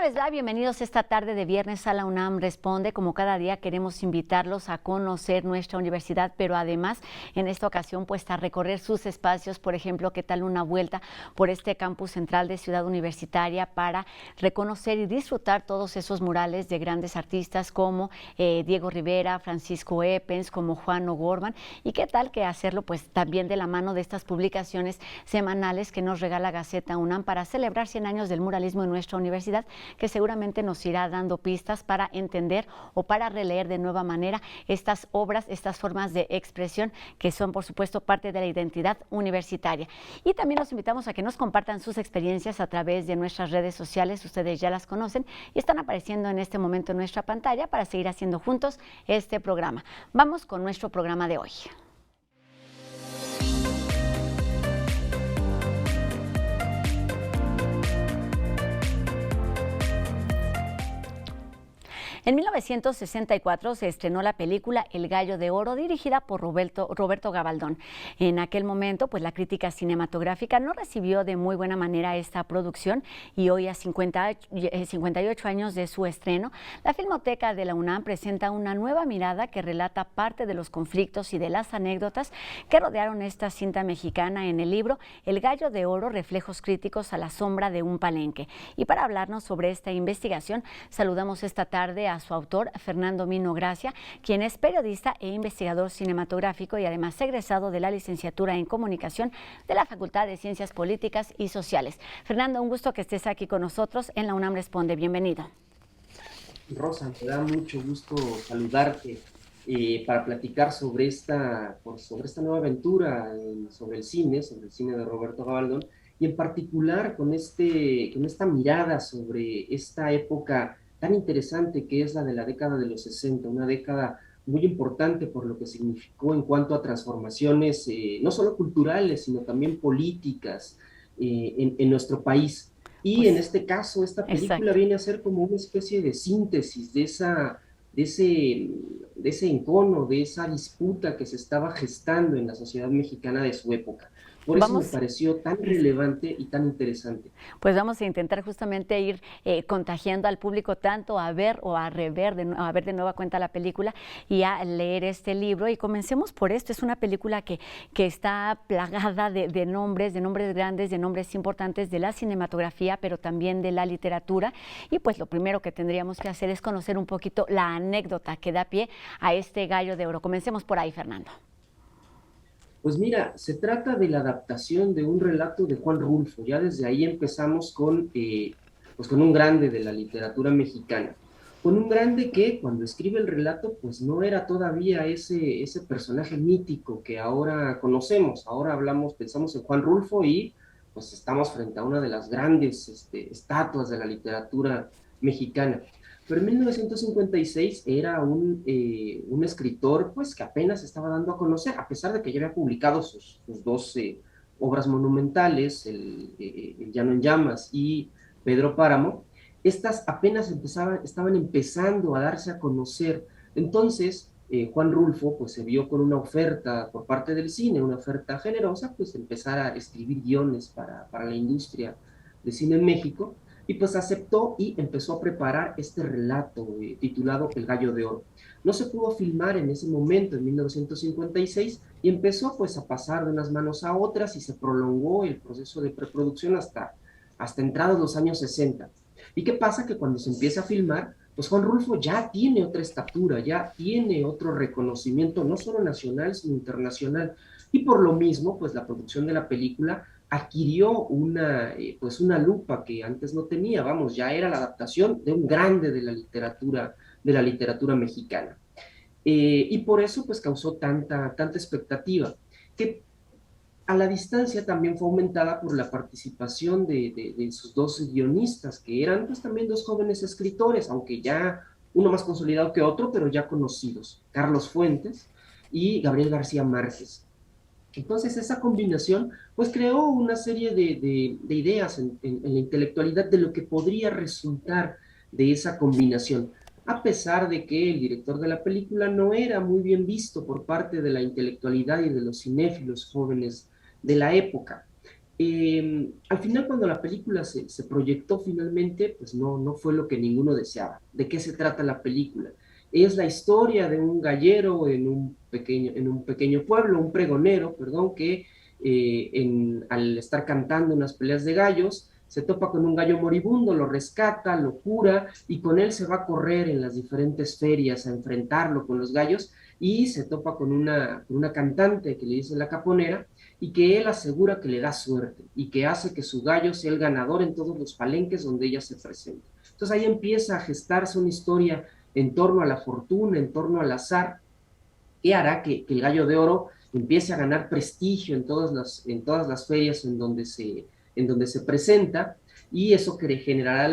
les va? Bienvenidos esta tarde de viernes a la UNAM Responde. Como cada día queremos invitarlos a conocer nuestra universidad, pero además en esta ocasión pues a recorrer sus espacios. Por ejemplo, ¿qué tal una vuelta por este campus central de Ciudad Universitaria para reconocer y disfrutar todos esos murales de grandes artistas como Diego Rivera, Francisco Eppens, como Juan O'Gorman? ¿Y qué tal que hacerlo pues también de la mano de estas publicaciones semanales que nos regala Gaceta UNAM para celebrar 100 años del muralismo en nuestra universidad, que seguramente nos irá dando pistas para entender o para releer de nueva manera estas obras, estas formas de expresión que son, por supuesto, parte de la identidad universitaria? Y también los invitamos a que nos compartan sus experiencias a través de nuestras redes sociales. Ustedes ya las conocen y están apareciendo en este momento en nuestra pantalla para seguir haciendo juntos este programa. Vamos con nuestro programa de hoy. En 1964 se estrenó la película El Gallo de Oro, dirigida por Roberto Gabaldón. En aquel momento, pues la crítica cinematográfica no recibió de muy buena manera esta producción, y hoy, a 58 años de su estreno, la Filmoteca de la UNAM presenta una nueva mirada que relata parte de los conflictos y de las anécdotas que rodearon esta cinta mexicana en el libro El Gallo de Oro, reflejos críticos a la sombra de un palenque. Y para hablarnos sobre esta investigación, saludamos esta tarde a su autor, Fernando Mino Gracia, quien es periodista e investigador cinematográfico y además egresado de la licenciatura en Comunicación de la Facultad de Ciencias Políticas y Sociales. Fernando, un gusto que estés aquí con nosotros en la UNAM Responde. Bienvenido. Rosa, me da mucho gusto saludarte para platicar sobre esta nueva aventura sobre el cine de Roberto Gabaldón, y en particular con esta mirada sobre esta época tan interesante que es la de la década de los 60, una década muy importante por lo que significó en cuanto a transformaciones, no solo culturales, sino también políticas en nuestro país. Y en Pues, este caso, esta película exacto. viene a ser como una especie de síntesis de ese, de ese encono, de esa disputa que se estaba gestando en la sociedad mexicana de su época. Por eso me Vamos. pareció tan relevante y tan interesante. Pues vamos a intentar justamente ir contagiando al público tanto a ver o a rever, a ver de nueva cuenta la película y a leer este libro. Y comencemos por esto. Es una película que está plagada de nombres grandes, de nombres importantes de la cinematografía, pero también de la literatura. Y pues lo primero que tendríamos que hacer es conocer un poquito la anécdota que da pie a este Gallo de Oro. Comencemos por ahí, Fernando. Pues mira, se trata de la adaptación de un relato de Juan Rulfo. Ya desde ahí empezamos pues con un grande de la literatura mexicana. Con un grande que cuando escribe el relato, pues no era todavía ese personaje mítico que ahora conocemos. Ahora pensamos en Juan Rulfo y pues estamos frente a una de las grandes estatuas de la literatura mexicana. Pero en 1956 era un escritor pues que apenas estaba dando a conocer, a pesar de que ya había publicado sus dos obras monumentales, el Llano en Llamas y Pedro Páramo. Estas apenas estaban empezando a darse a conocer. Entonces, Juan Rulfo pues se vio con una oferta por parte del cine, una oferta generosa, pues empezar a escribir guiones para la industria de cine en México, y pues aceptó y empezó a preparar este relato titulado El Gallo de Oro. No se pudo filmar en ese momento, en 1956, y empezó pues a pasar de unas manos a otras y se prolongó el proceso de preproducción hasta entrados los años 60. ¿Y qué pasa? Que cuando se empieza a filmar, pues Juan Rulfo ya tiene otra estatura, ya tiene otro reconocimiento, no solo nacional, sino internacional. Y por lo mismo, pues la producción de la película adquirió pues una lupa que antes no tenía. Vamos, ya era la adaptación de un grande de la literatura mexicana. Y por eso pues causó tanta expectativa, que a la distancia también fue aumentada por la participación de sus dos guionistas, que eran pues también dos jóvenes escritores, aunque ya uno más consolidado que otro, pero ya conocidos, Carlos Fuentes y Gabriel García Márquez. Entonces esa combinación pues creó una serie de ideas en la intelectualidad de lo que podría resultar de esa combinación, a pesar de que el director de la película no era muy bien visto por parte de la intelectualidad y de los cinéfilos jóvenes de la época. Al final, cuando la película se proyectó finalmente, pues no fue lo que ninguno deseaba. ¿De qué se trata la película? Es la historia de un gallero en un pequeño pueblo, un pregonero, perdón, que al estar cantando unas peleas de gallos, se topa con un gallo moribundo, lo rescata, lo cura y con él se va a correr en las diferentes ferias a enfrentarlo con los gallos y se topa con una cantante que le dice la caponera y que él asegura que le da suerte y que hace que su gallo sea el ganador en todos los palenques donde ella se presenta. Entonces ahí empieza a gestarse una historia en torno a la fortuna, en torno al azar, que hará que el gallo de oro empiece a ganar prestigio en todas las ferias en donde se presenta, y eso que generará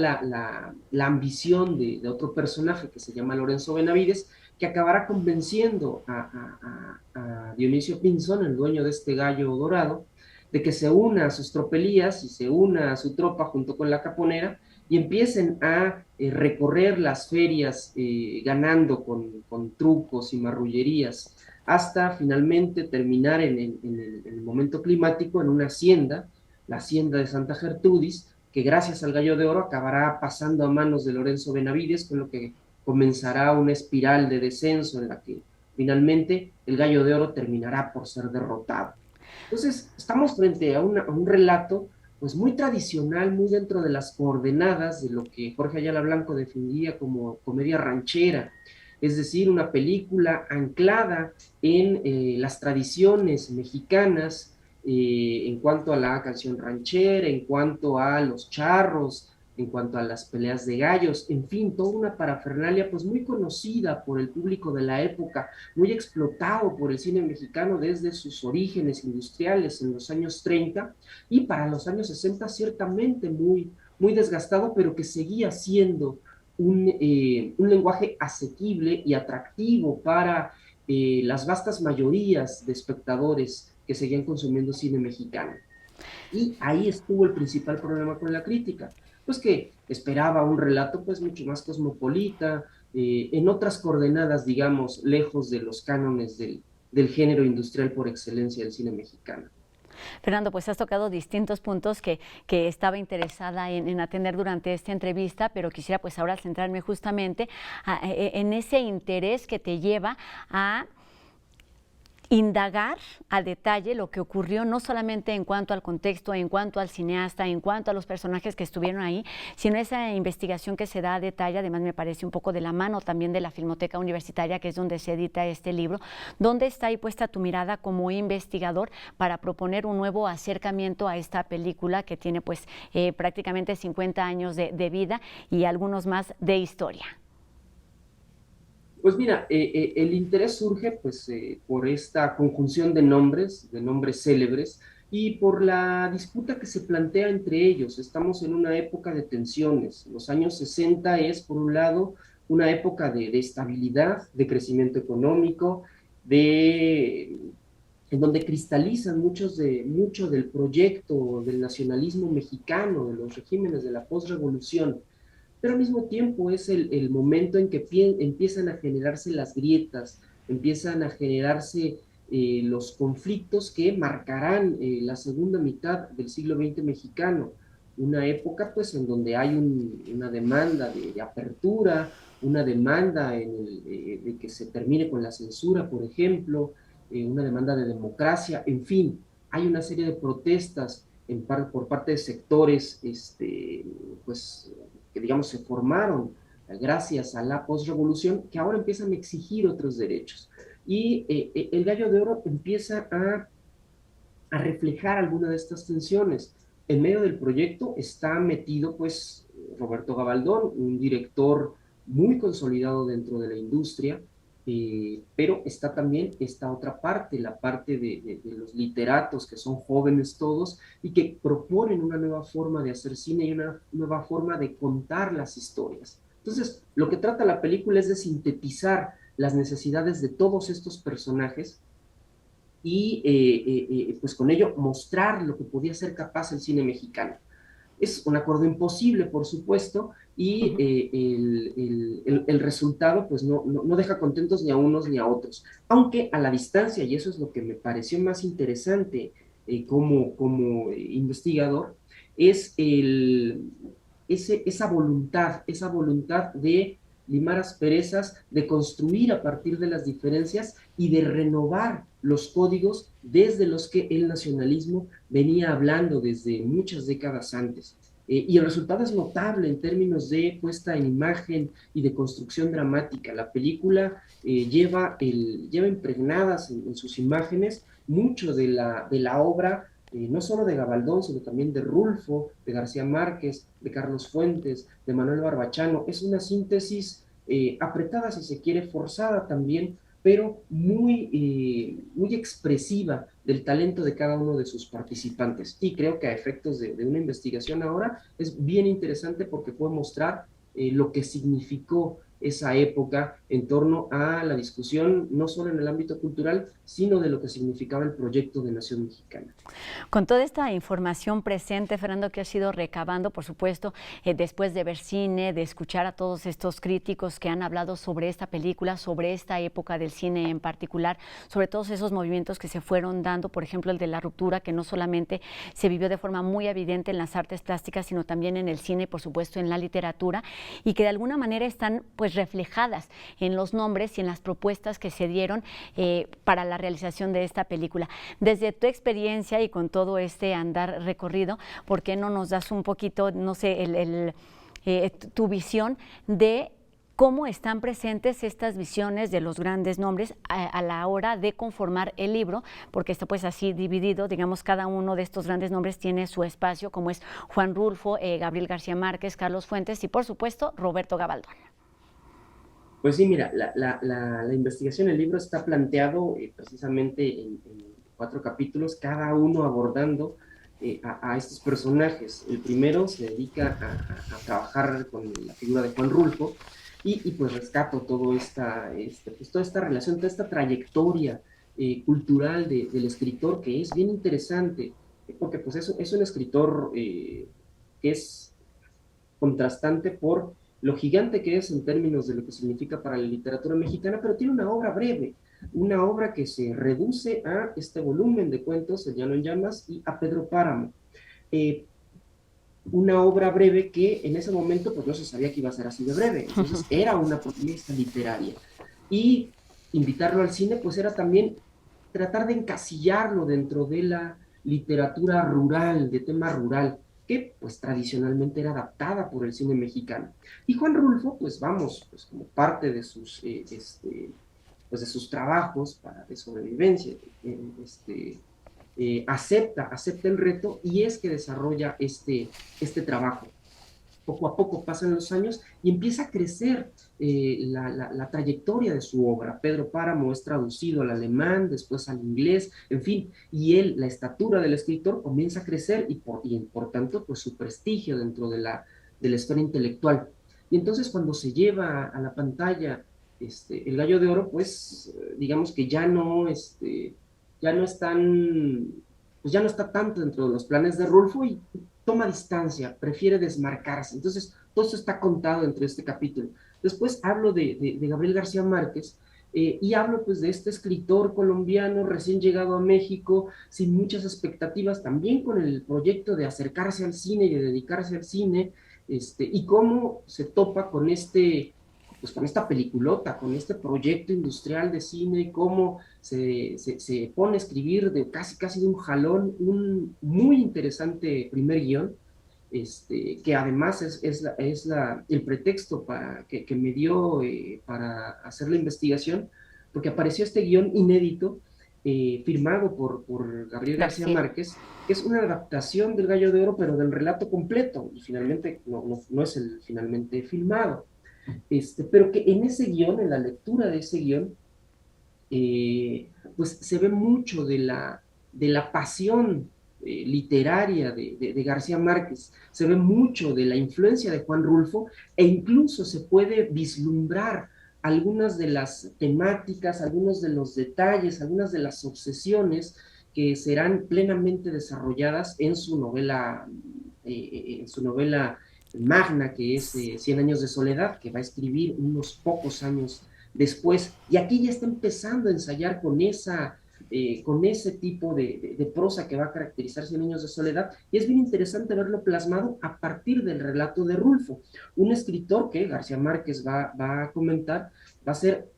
la ambición de otro personaje que se llama Lorenzo Benavides, que acabará convenciendo a Dionisio Pinzón, el dueño de este gallo dorado, de que se una a sus tropelías y se una a su tropa junto con la caponera y empiecen a recorrer las ferias ganando con trucos y marrullerías hasta finalmente terminar en el momento climático en una hacienda, la hacienda de Santa Gertrudis, que gracias al Gallo de Oro acabará pasando a manos de Lorenzo Benavides, con lo que comenzará una espiral de descenso en la que finalmente el Gallo de Oro terminará por ser derrotado. Entonces, estamos frente a un relato pues muy tradicional, muy dentro de las coordenadas de lo que Jorge Ayala Blanco definía como comedia ranchera, es decir, una película anclada en las tradiciones mexicanas en cuanto a la canción ranchera, en cuanto a los charros, en cuanto a las peleas de gallos, en fin, toda una parafernalia pues muy conocida por el público de la época, muy explotado por el cine mexicano desde sus orígenes industriales en los años 30 y para los años 60 ciertamente muy desgastado, pero que seguía siendo un lenguaje asequible y atractivo para las vastas mayorías de espectadores que seguían consumiendo cine mexicano. Y ahí estuvo el principal problema con la crítica, pues que esperaba un relato pues mucho más cosmopolita, en otras coordenadas, digamos, lejos de los cánones del género industrial por excelencia del cine mexicano. Fernando, pues has tocado distintos puntos que estaba interesada en atender durante esta entrevista, pero quisiera pues ahora centrarme justamente en ese interés que te lleva a indagar a detalle lo que ocurrió, no solamente en cuanto al contexto, en cuanto al cineasta, en cuanto a los personajes que estuvieron ahí, sino esa investigación que se da a detalle. Además me parece un poco de la mano también de la Filmoteca Universitaria, que es donde se edita este libro, donde está ahí puesta tu mirada como investigador para proponer un nuevo acercamiento a esta película que tiene pues prácticamente 50 años de vida y algunos más de historia. Pues mira, el interés surge pues por esta conjunción de nombres célebres y por la disputa que se plantea entre ellos. Estamos en una época de tensiones. Los años 60 es, por un lado, una época de estabilidad, de crecimiento económico, de, en donde cristalizan mucho del proyecto del nacionalismo mexicano, de los regímenes de la postrevolución, pero al mismo tiempo es el momento en que empiezan a generarse las grietas, empiezan a generarse los conflictos que marcarán la segunda mitad del siglo XX mexicano, una época pues en donde hay una demanda de apertura, una demanda de que se termine con la censura, por ejemplo, una demanda de democracia, en fin, hay una serie de protestas por parte de sectores pues que digamos se formaron gracias a la postrevolución, que ahora empiezan a exigir otros derechos. Y el Gallo de Oro empieza a reflejar alguna de estas tensiones. En medio del proyecto está metido pues Roberto Gabaldón, un director muy consolidado dentro de la industria, pero está también esta otra parte, la parte de los literatos que son jóvenes todos y que proponen una nueva forma de hacer cine y una nueva forma de contar las historias. Entonces, lo que trata la película es de sintetizar las necesidades de todos estos personajes y pues con ello mostrar lo que podía ser capaz el cine mexicano. Es un acuerdo imposible, por supuesto, y el resultado pues no deja contentos ni a unos ni a otros, aunque a la distancia, y eso es lo que me pareció más interesante como investigador, es esa voluntad de limar asperezas, de construir a partir de las diferencias y de renovar los códigos desde los que el nacionalismo venía hablando desde muchas décadas antes. Y el resultado es notable en términos de puesta en imagen y de construcción dramática. La película lleva impregnadas en sus imágenes mucho de la obra, no solo de Gabaldón, sino también de Rulfo, de García Márquez, de Carlos Fuentes, de Manuel Barbachano. Es una síntesis apretada, si se quiere, forzada también, pero muy expresiva del talento de cada uno de sus participantes. Y creo que a efectos de una investigación ahora es bien interesante porque puede mostrar lo que significó esa época en torno a la discusión, no solo en el ámbito cultural, sino de lo que significaba el proyecto de nación mexicana. Con toda esta información presente, Fernando, que has ido recabando, por supuesto, después de ver cine, de escuchar a todos estos críticos que han hablado sobre esta película, sobre esta época del cine en particular, sobre todos esos movimientos que se fueron dando, por ejemplo, el de la ruptura, que no solamente se vivió de forma muy evidente en las artes plásticas, sino también en el cine, por supuesto, en la literatura, y que de alguna manera están pues reflejadas en los nombres y en las propuestas que se dieron para la realización de esta película. Desde tu experiencia y con todo este andar recorrido, ¿por qué no nos das un poquito, no sé, tu visión de cómo están presentes estas visiones de los grandes nombres a la hora de conformar el libro? Porque está pues así dividido, digamos, cada uno de estos grandes nombres tiene su espacio, como es Juan Rulfo, Gabriel García Márquez, Carlos Fuentes y, por supuesto, Roberto Gabaldón. Pues sí, mira, la investigación, el libro está planteado precisamente en 4 capítulos, cada uno abordando a estos personajes. El primero se dedica a trabajar con la figura de Juan Rulfo y pues rescato pues toda esta relación, toda esta trayectoria cultural del escritor, que es bien interesante, porque pues es un escritor que es contrastante por lo gigante que es en términos de lo que significa para la literatura mexicana, pero tiene una obra breve, una obra que se reduce a este volumen de cuentos, El Llano en Llamas, y a Pedro Páramo. Eh, una obra breve que en ese momento pues no se sabía que iba a ser así de breve, entonces era una propuesta literaria. Y invitarlo al cine pues era también tratar de encasillarlo dentro de la literatura rural, de tema rural, que pues tradicionalmente era adaptada por el cine mexicano. Y Juan Rulfo, pues vamos, pues como parte de pues de sus trabajos de sobrevivencia, acepta el reto y es que desarrolla este trabajo. Poco a poco pasan los años y empieza a crecer la trayectoria de su obra. Pedro Páramo es traducido al alemán, después al inglés, en fin, y la estatura del escritor comienza a crecer y por tanto, pues su prestigio dentro de la esfera intelectual. Y entonces cuando se lleva a la pantalla El Gallo de Oro, pues digamos que ya no están, pues ya no está tanto dentro de los planes de Rulfo y toma distancia, prefiere desmarcarse. Entonces, todo eso está contado entre este capítulo. Después hablo de Gabriel García Márquez y hablo pues de este escritor colombiano recién llegado a México, sin muchas expectativas, también con el proyecto de acercarse al cine y de dedicarse al cine, y cómo se topa pues con esta peliculota, con este proyecto industrial de cine, y cómo se pone a escribir casi de un jalón un muy interesante primer guión, que además es el pretexto que me dio para hacer la investigación, porque apareció este guión inédito firmado por Gabriel García Márquez, que es una adaptación del Gallo de Oro, pero del relato completo, y finalmente no es el finalmente filmado. Pero que en ese guión, en la lectura de ese guión, pues se ve mucho de la pasión literaria de García Márquez, se ve mucho de la influencia de Juan Rulfo, e incluso se puede vislumbrar algunas de las temáticas, algunos de los detalles, algunas de las obsesiones que serán plenamente desarrolladas en su novela magna, que es Cien años de soledad, que va a escribir unos pocos años después. Y aquí ya está empezando a ensayar con con ese tipo de prosa que va a caracterizar Cien años de soledad, y es bien interesante verlo plasmado a partir del relato de Rulfo, un escritor que García Márquez va a comentar, va a ser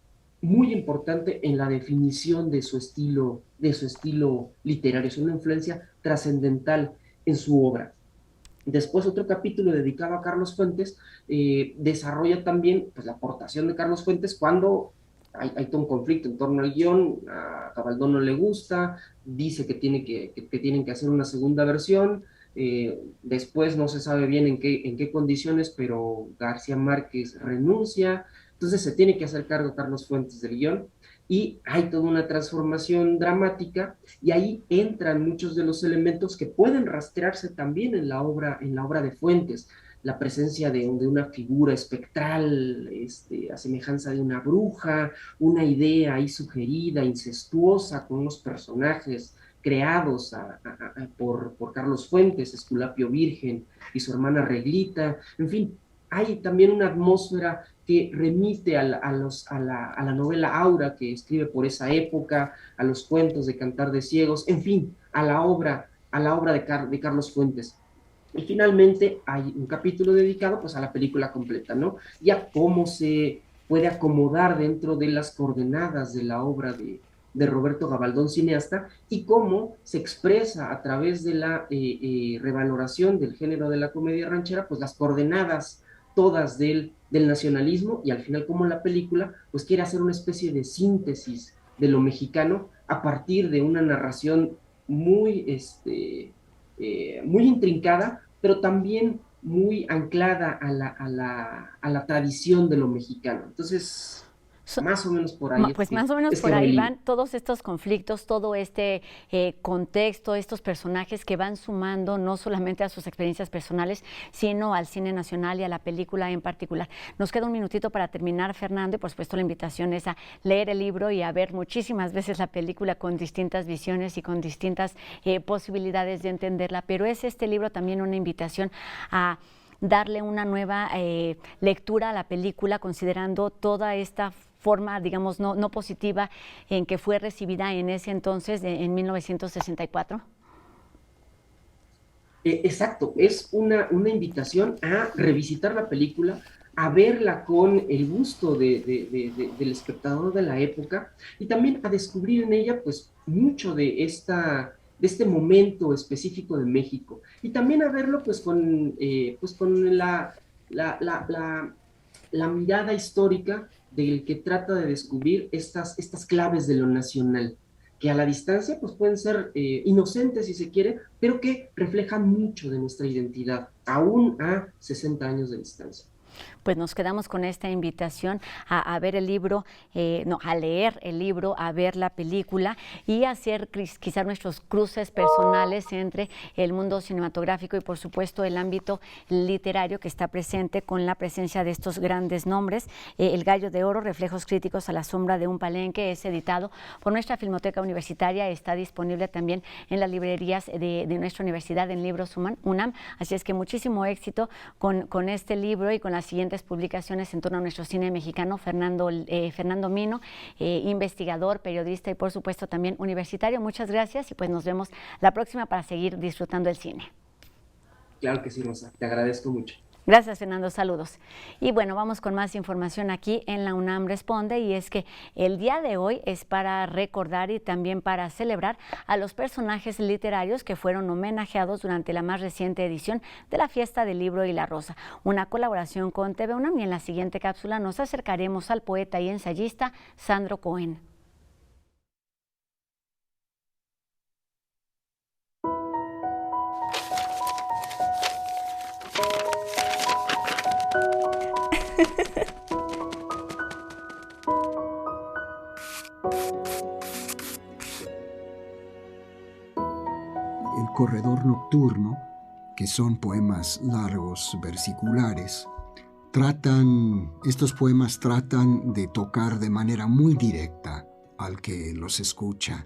muy importante en la definición de su estilo literario, es una influencia trascendental en su obra. Después otro capítulo dedicado a Carlos Fuentes desarrolla también pues, la aportación de Carlos Fuentes cuando hay todo un conflicto en torno al guión, a Gabaldón no le gusta, dice que tienen que hacer una segunda versión, después no se sabe bien en qué condiciones, pero García Márquez renuncia, entonces se tiene que hacer cargo Carlos Fuentes del guión y hay toda una transformación dramática y ahí entran muchos de los elementos que pueden rastrearse también en la obra de Fuentes, la presencia de una figura espectral, a semejanza de una bruja, una idea ahí sugerida, incestuosa, con unos personajes creados por Carlos Fuentes, Esculapio Virgen y su hermana Reglita, en fin, hay también una atmósfera que remite a la novela Aura que escribe por esa época, a los cuentos de Cantar de Ciegos, en fin, a la obra de Carlos Fuentes. Y finalmente hay un capítulo dedicado pues a la película completa, ¿no? Y a cómo se puede acomodar dentro de las coordenadas de la obra de Roberto Gabaldón, cineasta, y cómo se expresa a través de la revaloración del género de la comedia ranchera, pues las coordenadas todas del nacionalismo, y al final cómo la película pues quiere hacer una especie de síntesis de lo mexicano a partir de una narración muy, muy intrincada, pero también muy anclada a la tradición de lo mexicano. Entonces, So- más o menos por ahí Pues más o menos es que por va ahí el libro. van todos estos conflictos, todo este contexto, estos personajes que van sumando no solamente a sus experiencias personales, sino al cine nacional y a la película en particular. Nos queda un minutito para terminar, Fernando, y por supuesto la invitación es a leer el libro y a ver muchísimas veces la película con distintas visiones y con distintas posibilidades de entenderla, pero es este libro también una invitación a darle una nueva lectura a la película, considerando toda esta forma, digamos, no positiva en que fue recibida en ese entonces, en 1964. Exacto, es una invitación a revisitar la película, a verla con el gusto del espectador de la época y también a descubrir en ella pues mucho de este momento específico de México y también a verlo pues con la mirada histórica del que trata de descubrir estas claves de lo nacional, que a la distancia pues pueden ser inocentes si se quiere, pero que reflejan mucho de nuestra identidad, aún a 60 años de distancia. Pues nos quedamos con esta invitación a ver el libro, no, a leer el libro, a ver la película y hacer quizás nuestros cruces personales entre el mundo cinematográfico y por supuesto el ámbito literario que está presente con la presencia de estos grandes nombres. El Gallo de Oro, Reflejos Críticos a la Sombra de un Palenque, es editado por nuestra Filmoteca Universitaria, está disponible también en las librerías de nuestra universidad en Libros UNAM, así es que muchísimo éxito con este libro y con las siguientes publicaciones en torno a nuestro cine mexicano. Fernando Mino, investigador, periodista y por supuesto también universitario. Muchas gracias y pues nos vemos la próxima para seguir disfrutando el cine. Claro que sí, Rosa, te agradezco mucho. Gracias, Fernando. Saludos. Y bueno, vamos con más información aquí en la UNAM Responde, y es que el día de hoy es para recordar y también para celebrar a los personajes literarios que fueron homenajeados durante la más reciente edición de la Fiesta del Libro y la Rosa, una colaboración con TV UNAM, y en la siguiente cápsula nos acercaremos al poeta y ensayista Sandro Cohen. El corredor nocturno, que son poemas largos, versiculares, estos poemas tratan de tocar de manera muy directa al que los escucha.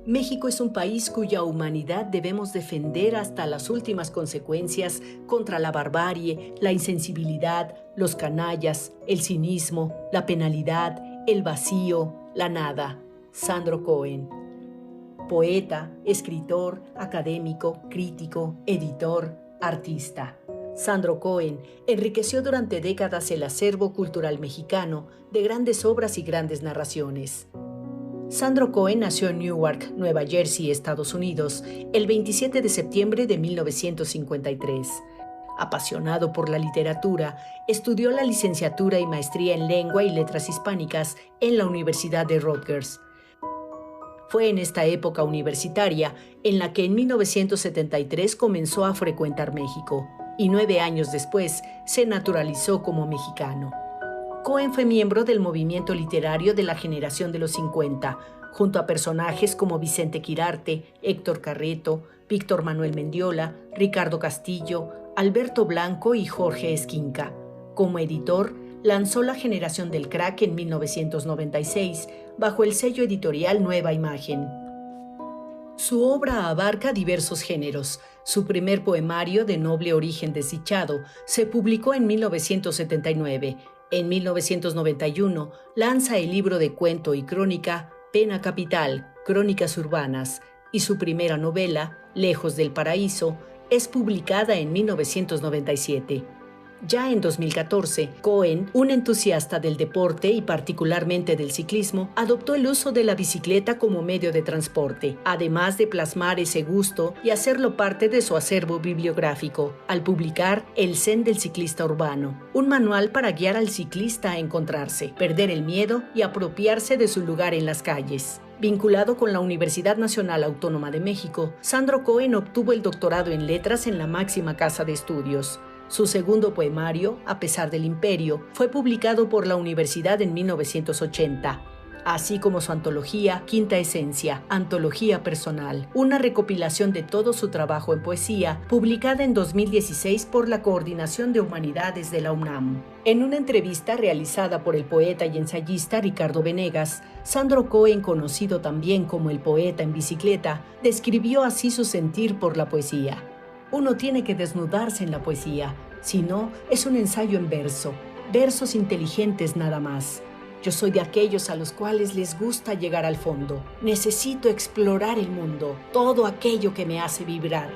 México es un país cuya humanidad debemos defender hasta las últimas consecuencias contra la barbarie, la insensibilidad, los canallas, el cinismo, la penalidad, el vacío, la nada. Sandro Cohen. Poeta, escritor, académico, crítico, editor, artista. Sandro Cohen enriqueció durante décadas el acervo cultural mexicano de grandes obras y grandes narraciones. Sandro Cohen nació en Newark, Nueva Jersey, Estados Unidos, el 27 de septiembre de 1953. Apasionado por la literatura, estudió la licenciatura y maestría en Lengua y Letras Hispánicas en la Universidad de Rutgers. Fue en esta época universitaria en la que en 1973 comenzó a frecuentar México y 9 años después se naturalizó como mexicano. Cohen fue miembro del movimiento literario de la generación de los 50, junto a personajes como Vicente Quirarte, Héctor Carreto, Víctor Manuel Mendiola, Ricardo Castillo, Alberto Blanco y Jorge Esquinca. Como editor, lanzó La Generación del Crack en 1996, bajo el sello editorial Nueva Imagen. Su obra abarca diversos géneros. Su primer poemario, De noble origen desdichado, se publicó en 1979. En 1991 lanza el libro de cuento y crónica Pena Capital, Crónicas Urbanas, y su primera novela, Lejos del Paraíso, es publicada en 1997. Ya en 2014, Cohen, un entusiasta del deporte y particularmente del ciclismo, adoptó el uso de la bicicleta como medio de transporte, además de plasmar ese gusto y hacerlo parte de su acervo bibliográfico, al publicar El Zen del Ciclista Urbano, un manual para guiar al ciclista a encontrarse, perder el miedo y apropiarse de su lugar en las calles. Vinculado con la Universidad Nacional Autónoma de México, Sandro Cohen obtuvo el doctorado en letras en la máxima casa de estudios. Su segundo poemario, A pesar del imperio, fue publicado por la universidad en 1980, así como su antología Quinta Esencia, Antología Personal, una recopilación de todo su trabajo en poesía, publicada en 2016 por la Coordinación de Humanidades de la UNAM. En una entrevista realizada por el poeta y ensayista Ricardo Venegas, Sandro Cohen, conocido también como el poeta en bicicleta, describió así su sentir por la poesía. Uno tiene que desnudarse en la poesía, si no, es un ensayo en verso, versos inteligentes nada más. Yo soy de aquellos a los cuales les gusta llegar al fondo. Necesito explorar el mundo, todo aquello que me hace vibrar.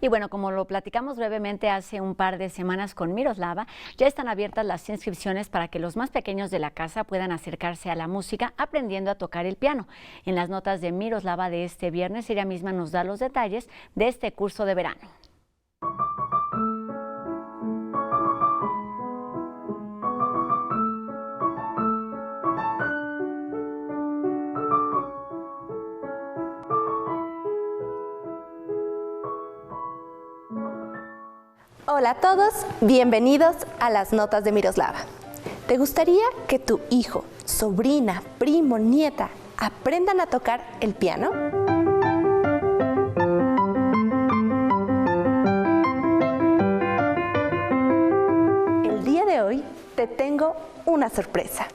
Y bueno, como lo platicamos brevemente hace un par de semanas con Miroslava, ya están abiertas las inscripciones para que los más pequeños de la casa puedan acercarse a la música aprendiendo a tocar el piano. En las notas de Miroslava de este viernes, ella misma nos da los detalles de este curso de verano. Hola a todos, bienvenidos a las notas de Miroslava. ¿Te gustaría que tu hijo, sobrina, primo, nieta aprendan a tocar el piano? El día de hoy te tengo una sorpresa.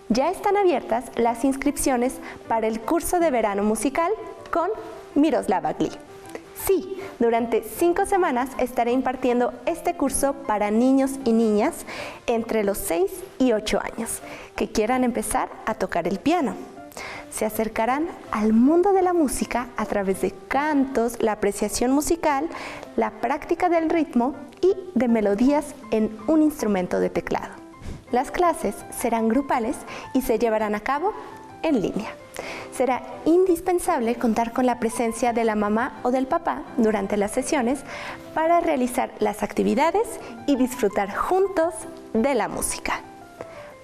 Ya están abiertas las inscripciones para el curso de verano musical con Miroslava Gli. Sí, durante 5 semanas estaré impartiendo este curso para niños y niñas entre los 6 y 8 años que quieran empezar a tocar el piano. Se acercarán al mundo de la música a través de cantos, la apreciación musical, la práctica del ritmo y de melodías en un instrumento de teclado. Las clases serán grupales y se llevarán a cabo en línea. Será indispensable contar con la presencia de la mamá o del papá durante las sesiones para realizar las actividades y disfrutar juntos de la música.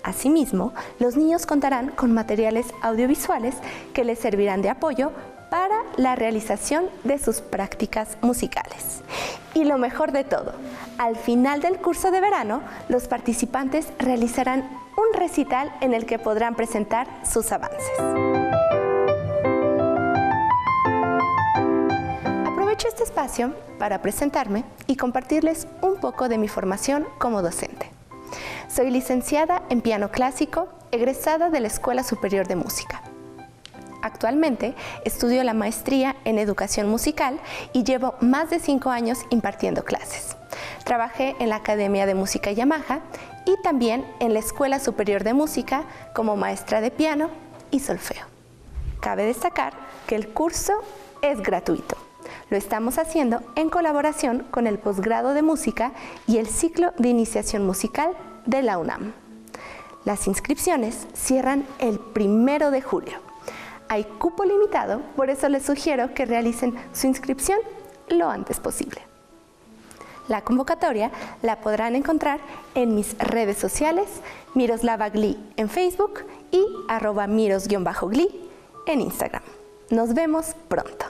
Asimismo, los niños contarán con materiales audiovisuales que les servirán de apoyo para la realización de sus prácticas musicales. Y lo mejor de todo, al final del curso de verano, los participantes realizarán un recital en el que podrán presentar sus avances. Aprovecho este espacio para presentarme y compartirles un poco de mi formación como docente. Soy licenciada en piano clásico, egresada de la Escuela Superior de Música. Actualmente estudio la maestría en educación musical y llevo más de 5 años impartiendo clases. Trabajé en la Academia de Música Yamaha y también en la Escuela Superior de Música como maestra de piano y solfeo. Cabe destacar que el curso es gratuito. Lo estamos haciendo en colaboración con el posgrado de música y el ciclo de iniciación musical de la UNAM. Las inscripciones cierran el 1 de julio. Hay cupo limitado, por eso les sugiero que realicen su inscripción lo antes posible. La convocatoria la podrán encontrar en mis redes sociales, Miroslava Gli en Facebook y @miros_gli en Instagram. Nos vemos pronto.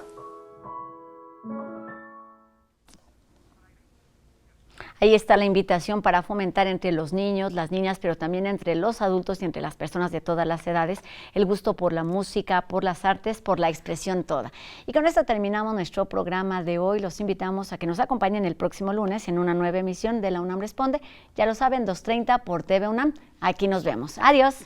Ahí está la invitación para fomentar entre los niños, las niñas, pero también entre los adultos y entre las personas de todas las edades el gusto por la música, por las artes, por la expresión toda. Y con esto terminamos nuestro programa de hoy. Los invitamos a que nos acompañen el próximo lunes en una nueva emisión de La UNAM Responde. Ya lo saben, 2:30 por TV UNAM. Aquí nos vemos. Adiós.